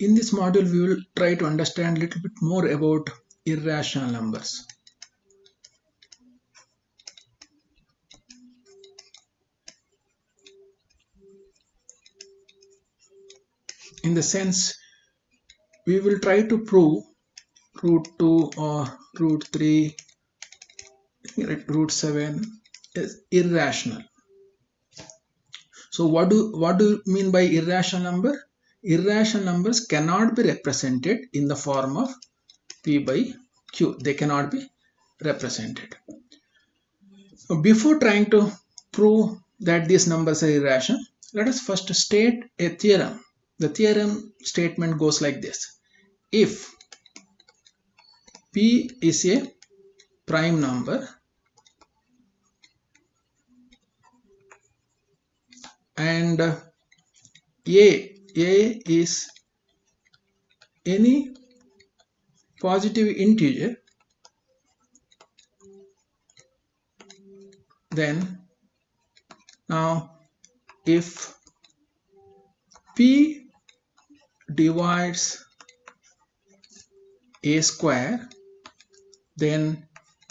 In this module, we will try to understand a little bit more about irrational numbers. In the sense, we will try to prove root 2 or root 3, root 7 is irrational. So what do you mean by irrational number? Irrational numbers cannot be represented in the form of P by Q. They cannot be represented. Before trying to prove that these numbers are irrational, let us first state a theorem. The theorem statement goes like this. If P is a prime number and A is any positive integer, then now if P divides A square, then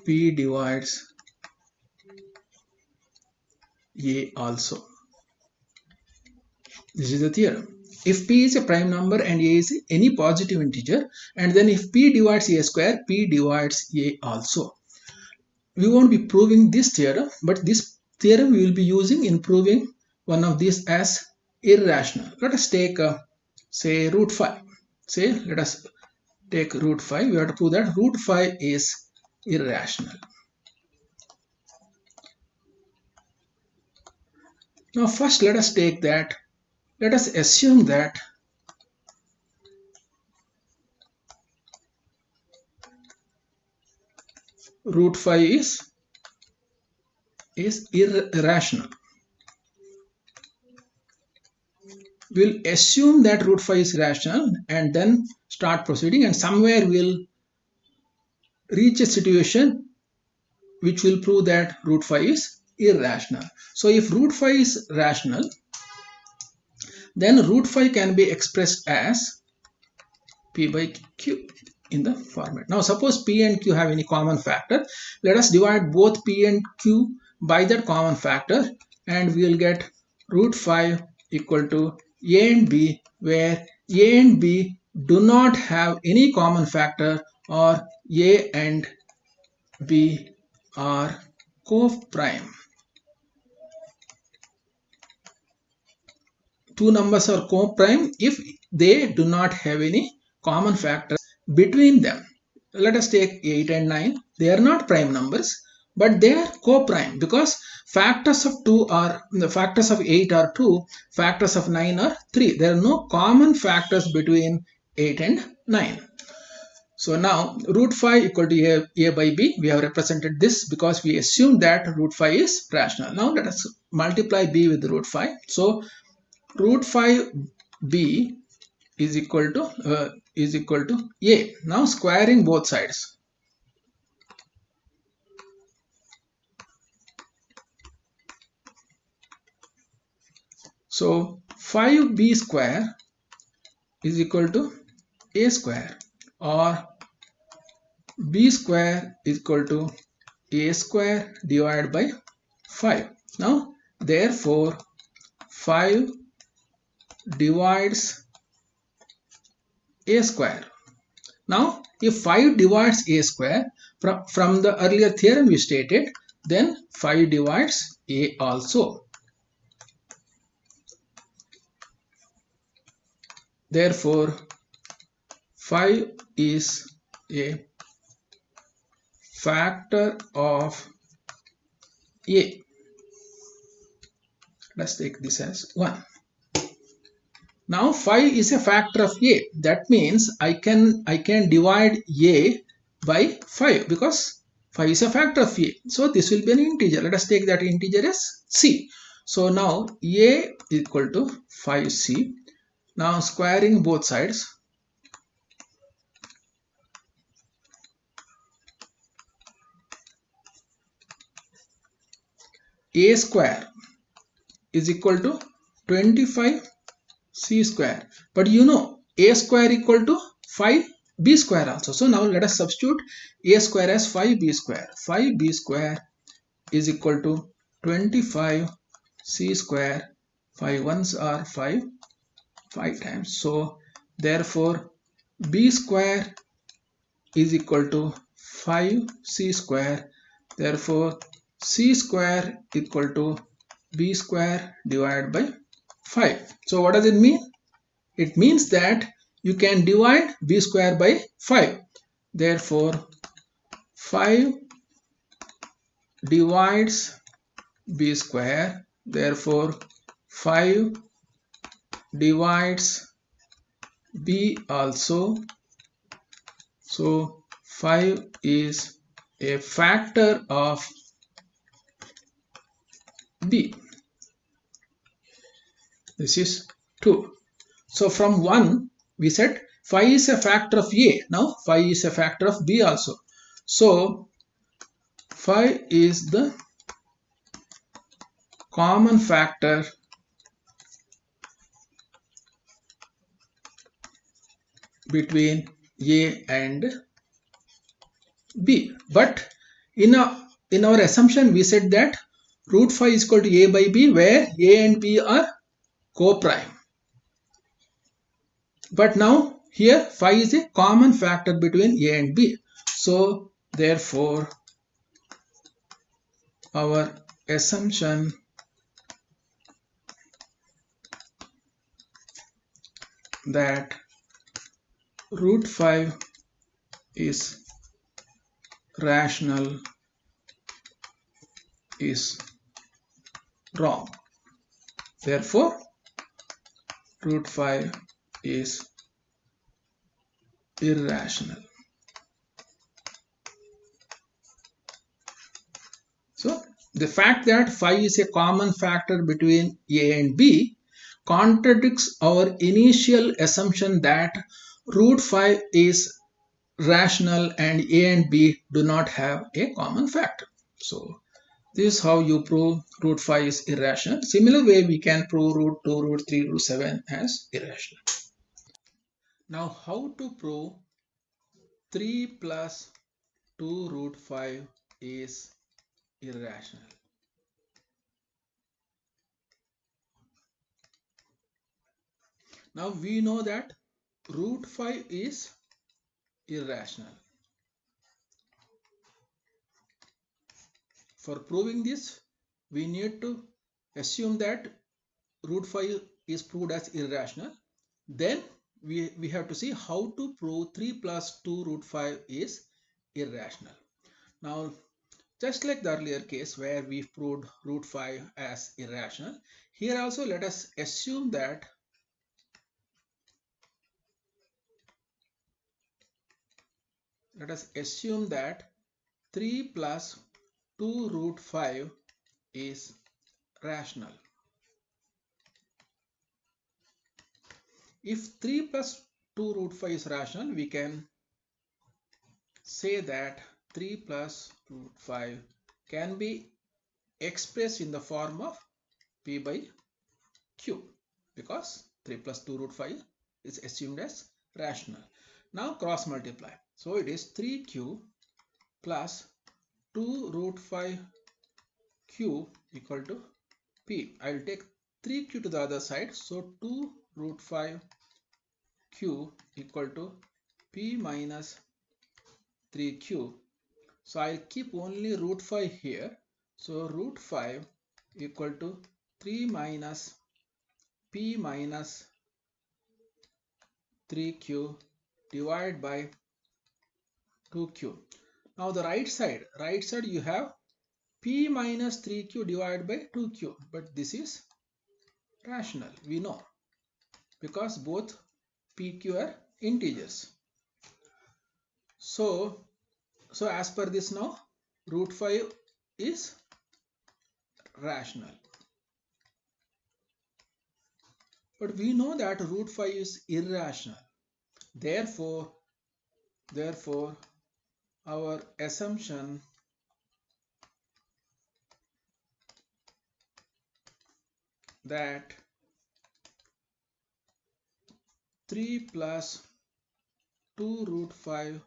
P divides A also. This is the theorem. If P is a prime number and A is any positive integer, and then if P divides A square, P divides A also. We won't be proving this theorem, but this theorem we will be using in proving one of these as irrational. Let us take say root 5. Let us take root 5. We have to prove that root 5 is irrational. Now first let us assume that root 5 is irrational. We'll assume that root 5 is rational and then start proceeding, and somewhere we'll reach a situation which will prove that root 5 is irrational. So if root 5 is rational, then root 5 can be expressed as P by Q in the format. Now suppose P and Q have any common factor. Let us divide both P and Q by that common factor, and we will get root 5 equal to A and B, where A and B do not have any common factor, or A and B are co-prime. Two numbers are co-prime if they do not have any common factors between them. Let us take 8 and 9. They are not prime numbers, but they are co-prime because factors of 2 are the factors of 8 are 2, factors of 9 are 3. There are no common factors between 8 and 9. So now root 5 equal to A by B. We have represented this because we assumed that root 5 is rational. Now let us multiply B with root 5. So root 5B is equal to A. Now squaring both sides. So 5B square is equal to A square, or B square is equal to A square divided by 5. Now therefore 5 divides A square. Now if 5 divides A square, from the earlier theorem we stated, then 5 divides A also. Therefore 5 is a factor of A. Let's take this as 1. Now 5 is a factor of A. That means I can divide A by 5 because 5 is a factor of A. So this will be an integer. Let us take that integer as C. So now A is equal to 5C. Now squaring both sides. A square is equal to 25C square. But you know a square equal to 5b square also. So now let us substitute a square as 5b square. 5b square is equal to 25c square. 5 ones are 5 times. So therefore b square is equal to 5c square. Therefore c square equal to b square divided by 5. So what does it mean? It means that you can divide b square by 5. Therefore 5 divides b square. Therefore 5 divides b also. So 5 is a factor of b. This is 2. So from 1 we said 5 is a factor of a. Now 5 is a factor of b also. So 5 is the common factor between a and b. But in our assumption we said that root 5 is equal to a by b, where a and b are co-prime. But now here 5 is a common factor between a and b. So therefore our assumption that root 5 is rational is wrong. Therefore root 5 is irrational. So the fact that 5 is a common factor between a and b contradicts our initial assumption that root 5 is rational and a and b do not have a common factor. So this is how you prove root 5 is irrational. Similar way we can prove root 2, root 3, root 7 as irrational. Now how to prove 3 plus 2 root 5 is irrational? Now we know that root 5 is irrational. For proving this, we need to assume that root 5 is proved as irrational. Then we have to see how to prove 3 plus 2 root 5 is irrational. Now, just like the earlier case where we proved root 5 as irrational, here also let us assume that let us assume that 3 plus 2 root 5 is rational. If 3 plus 2 root 5 is rational, we can say that 3 plus root 5 can be expressed in the form of p by q, because 3 plus 2 root 5 is assumed as rational. Now cross multiply. So it is 3q plus 2 root 5 q equal to p. I will take 3q to the other side. So 2 root 5 q equal to p minus 3q. So I'll keep only root 5 here. So root 5 equal to 3 minus p minus 3q divided by 2q. Now the right side you have p minus 3q divided by 2q, but this is rational, we know, because both pq are integers. So as per this, now root 5 is rational. But we know that root 5 is irrational. Therefore our assumption that 3 plus 2 root 5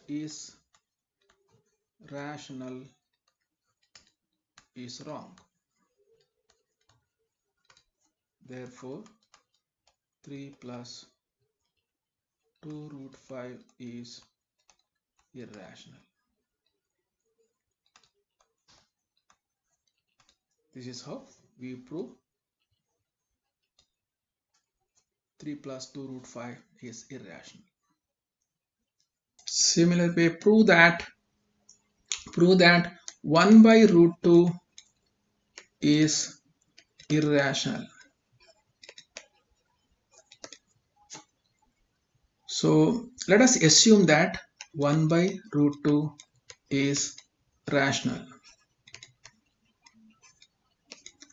is rational is wrong. Therefore 3 plus 2 root 5 is irrational. This is how we prove 3 plus 2 root 5 is irrational. Similarly, prove that 1 by root 2 is irrational. So let us assume that 1 by root 2 is rational.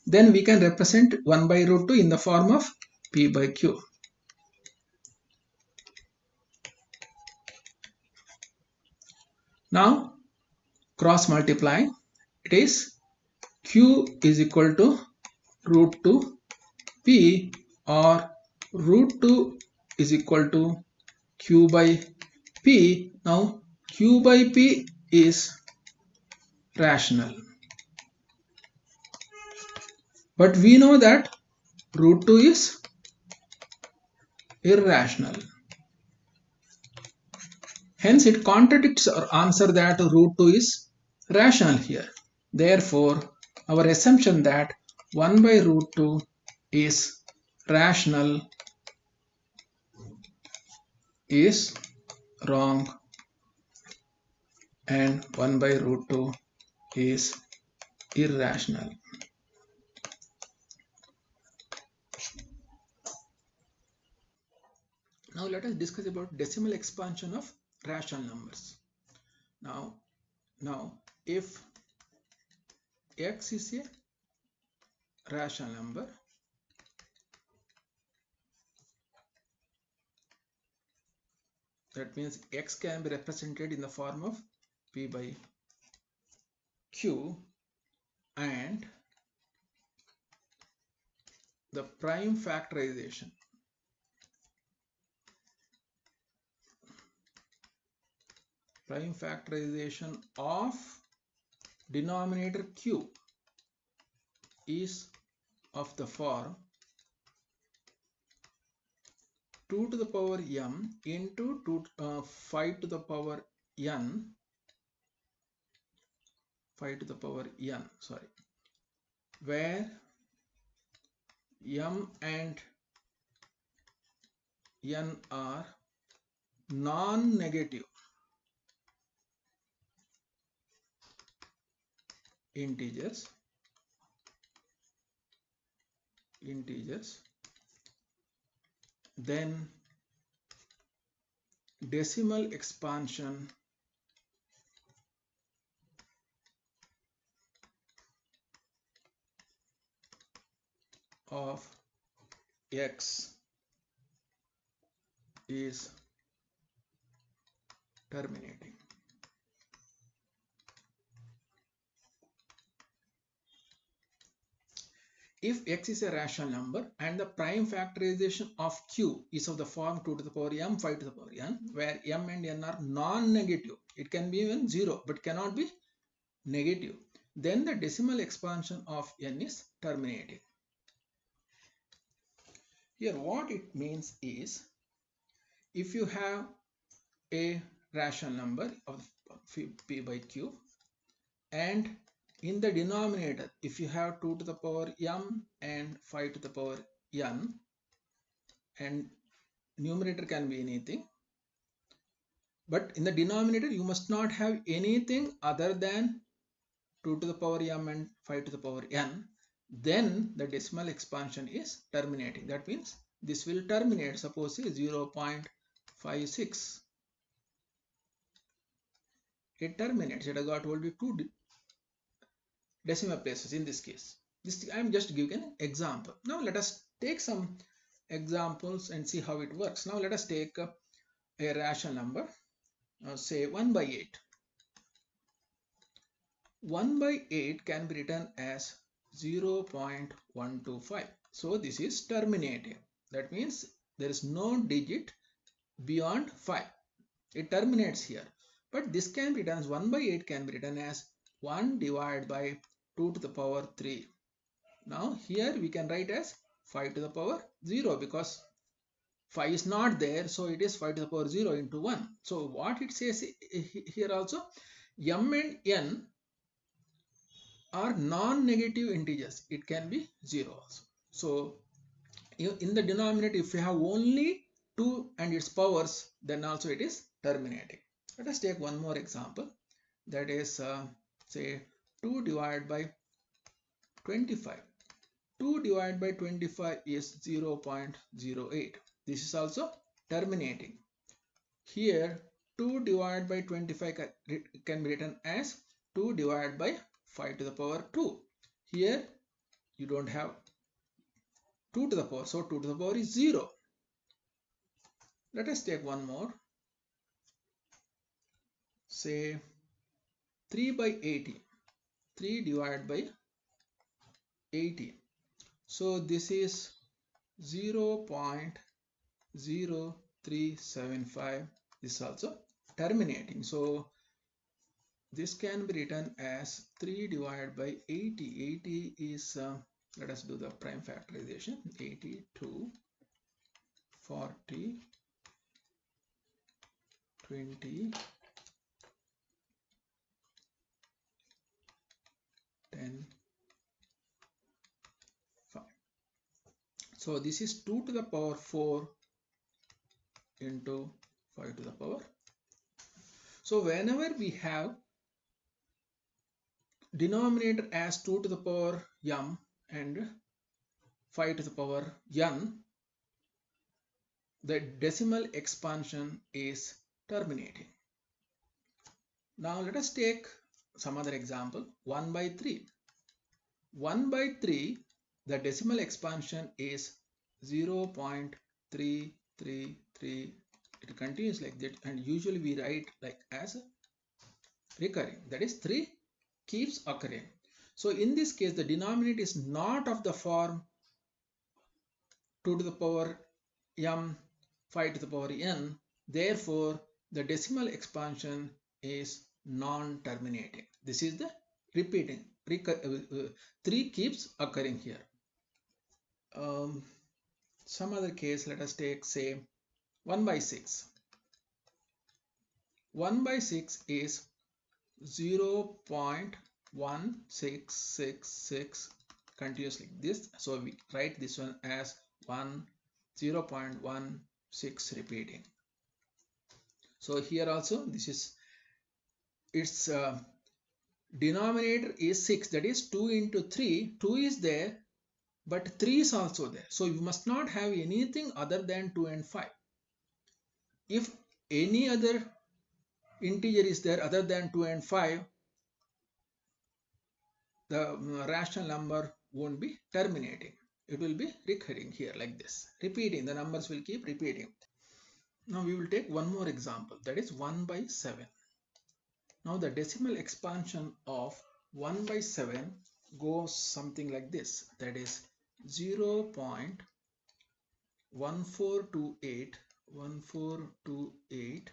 Then we can represent 1 by root 2 in the form of P by Q. Now cross multiply, it is Q is equal to root 2 P, or root 2 is equal to Q by P. Now Q by P is rational. But we know that root 2 is irrational. Hence it contradicts our answer that root 2 is rational here. Therefore, our assumption that 1 by root 2 is rational is wrong, and 1 by root 2 is irrational. Now let us discuss about decimal expansion of rational numbers. Now if x is a rational number, that means x can be represented in the form of P by Q, and the prime factorization of denominator Q is of the form 2 to the power m into 5 to the power n, where m and n are non-negative integers, then decimal expansion of x is terminating. If x is a rational number and the prime factorization of q is of the form 2 to the power m, 5 to the power n, where m and n are non-negative, it can be even 0 but cannot be negative, then the decimal expansion of n is terminating. Here what it means is, if you have a rational number of P by Q, and in the denominator if you have 2 to the power m and 5 to the power n, and numerator can be anything, but in the denominator you must not have anything other than 2 to the power m and 5 to the power n, then the decimal expansion is terminating. That means this will terminate. Suppose 0.56, it terminates. It has got only 2 decimal places in this case. I am just giving an example. Now let us take some examples and see how it works. Now let us take a rational number, say 1 by 8. 1 by 8 can be written as 0.125. So this is terminating. That means there is no digit beyond 5. It terminates here. But this can be written as 1 by 8 can be written as 1 divided by 2 to the power 3. Now here we can write as 5 to the power 0 because 5 is not there, so it is 5 to the power 0 into 1. So what it says here also, m and n are non-negative integers. It can be 0 also. So in the denominator, if you have only 2 and its powers, then also it is terminating. Let us take one more example. That is say 2 divided by 25. 2 divided by 25 is 0.08. This is also terminating. Here 2 divided by 25 can be written as 2 divided by 5 to the power 2. Here you don't have 2 to the power, so 2 to the power is 0. Let us take one more. Say 3 by 80. 3 divided by 80. So this is 0.0375. This is also terminating. So this can be written as 3 divided by 80. 80 is, let us do the prime factorization. 82, 40, 20, 10, 5. So this is 2 to the power 4 into 5 to the power. So whenever we have denominator as 2 to the power m and 5 to the power n, the decimal expansion is terminating. Now let us take some other example. 1 by 3. 1 by 3, the decimal expansion is 0.333. It continues like that, and usually we write like as recurring. That is 3 keeps occurring. So in this case, the denominator is not of the form 2 to the power m, 5 to the power n. Therefore, the decimal expansion is non-terminating. This is the repeating. 3 keeps occurring here. Some other case, let us take say 1 by 6. 1 by 6 is 0.1666 continuous like this. So we write this one as 0.16 repeating. So here also this is its denominator is 6, that is 2 into 3. 2 is there, but 3 is also there. So you must not have anything other than 2 and 5. If any other integer is there other than 2 and 5, the rational number won't be terminating. It will be recurring here like this, repeating. The numbers will keep repeating. Now we will take one more example, that is 1 by 7. Now the decimal expansion of 1 by 7 goes something like this, that is 0.1428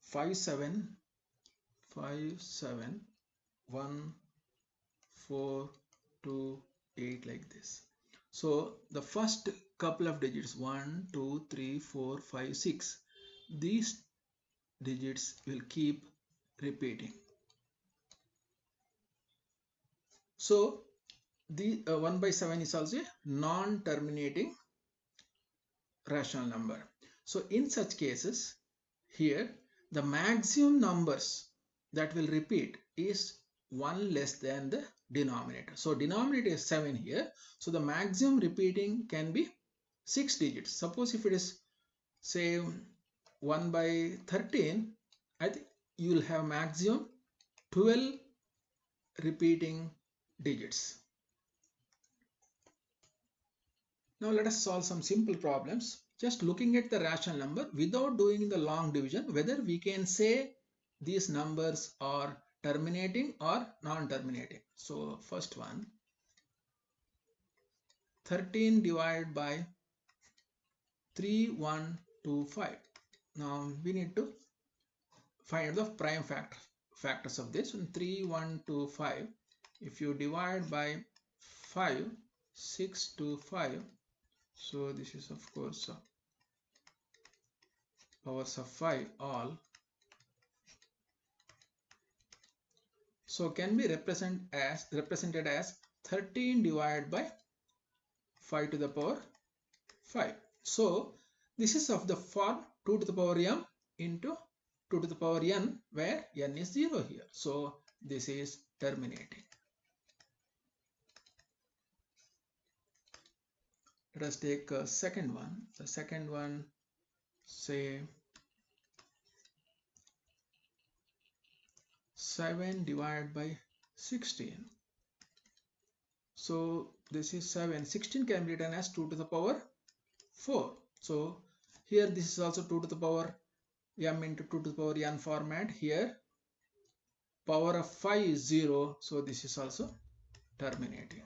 571428 like this. So the first couple of digits 1, 2, 3, 4, 5, 6, these digits will keep repeating. So the 1 by 7 is also a non-terminating rational number. So in such cases, here the maximum numbers that will repeat is 1 less than the denominator. So denominator is 7 here. So the maximum repeating can be 6 digits. Suppose if it is say 1 by 13, I think you will have maximum 12 repeating digits. Now let us solve some simple problems. Just looking at the rational number without doing the long division, whether we can say these numbers are terminating or non-terminating. So first one, 13 divided by 3, 1, 2, 5. Now we need to find the prime factors of this. 3, 1, 2, 5. If you divide by 5, 6, 2, 5. So this is of course powers of 5 all. So can be represented as 13 divided by 5 to the power 5. So this is of the form 2 to the power m into 2 to the power n, where n is 0 here. So this is terminating. Let us take a second one. The second one, say 7 divided by 16. So this is 7. 16 can be written as 2 to the power 4. So here this is also 2 to the power m into 2 to the power n format. Here power of 5 is 0. So this is also terminating.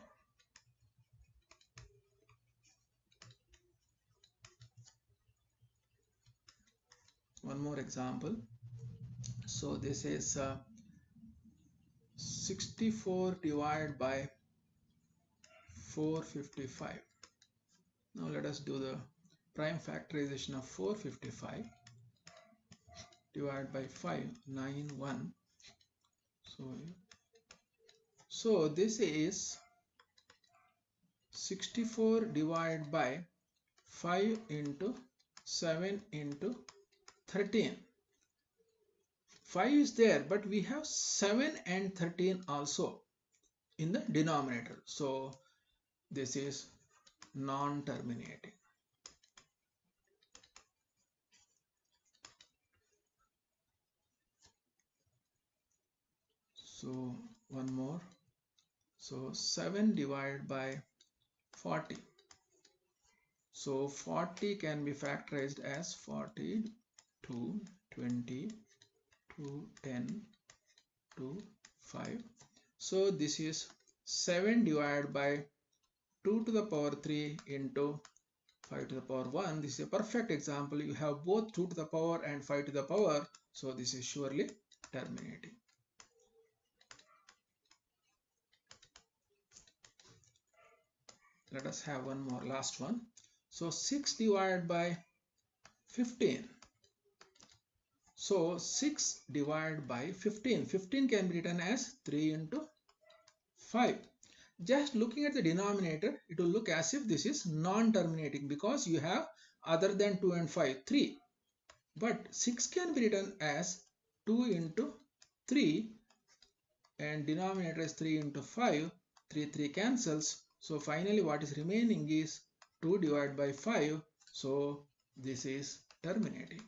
One more example. So this is 64 divided by 455. Now let us do the prime factorization of 455. Divided by 5, 9, 1. So this is 64 divided by 5 into 7 into 13. 5 is there, but we have 7 and 13 also in the denominator. So this is non-terminating. So one more. So 7 divided by 40. So 40 can be factorized as 40 to 20 to 10 to 5. So this is 7 divided by 2 to the power 3 into 5 to the power 1. This is a perfect example. You have both 2 to the power and 5 to the power. So this is surely terminating. Let us have one more, last one. So 6 divided by 15. So 6 divided by 15. 15 can be written as 3 into 5. Just looking at the denominator, it will look as if this is non-terminating because you have other than 2 and 5, 3. But 6 can be written as 2 into 3 and denominator is 3 into 5. 3 cancels. So finally what is remaining is 2 divided by 5. So this is terminating.